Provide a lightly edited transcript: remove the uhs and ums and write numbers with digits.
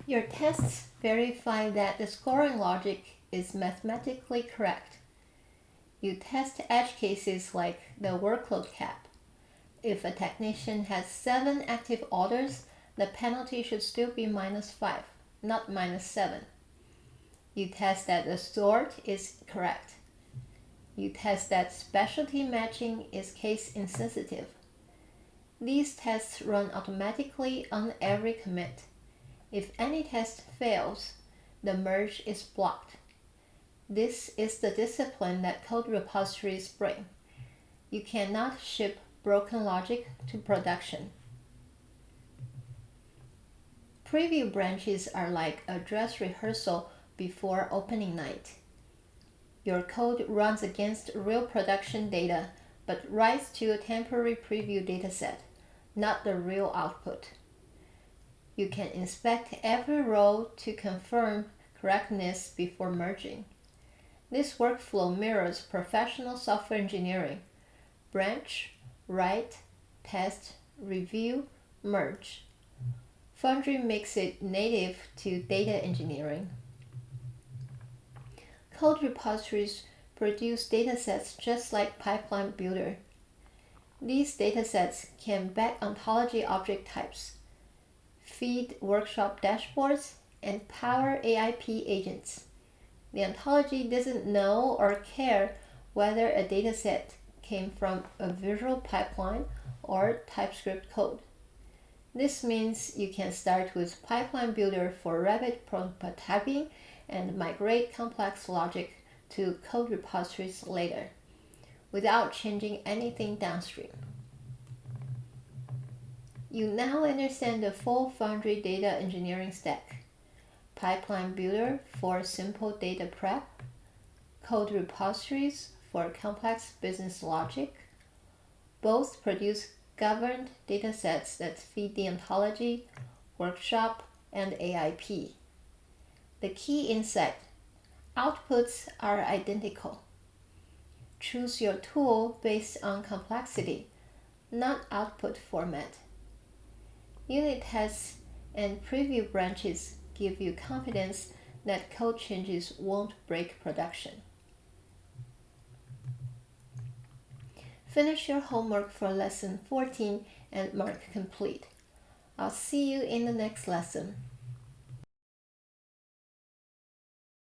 Your tests verify that the scoring logic is mathematically correct. You test edge cases like the workload cap. If a technician has 7 active orders, the penalty should still be -5, not -7. You test that the sort is correct. You test that specialty matching is case-insensitive. These tests run automatically on every commit. If any test fails, the merge is blocked. This is the discipline that code repositories bring. You cannot ship broken logic to production. Preview branches are like a dress rehearsal before opening night. Your code runs against real production data, but writes to a temporary preview dataset, not the real output. You can inspect every row to confirm correctness before merging. This workflow mirrors professional software engineering: branch, write, test, review, merge. Foundry makes it native to data engineering. Code repositories produce datasets just like Pipeline Builder. These datasets can back ontology object types, feed workshop dashboards, and power AIP agents. The ontology doesn't know or care whether a dataset came from a visual pipeline or TypeScript code. This means you can start with Pipeline Builder for rapid prototyping and migrate complex logic to code repositories later, without changing anything downstream. You now understand the full Foundry data engineering stack: Pipeline Builder for simple data prep, code repositories for complex business logic. Both produce governed datasets that feed the ontology, workshop, and AIP. The key insight: outputs are identical. Choose your tool based on complexity, not output format. Unit tests and preview branches give you confidence that code changes won't break production. Finish your homework for lesson 14 and mark complete. I'll see you in the next lesson.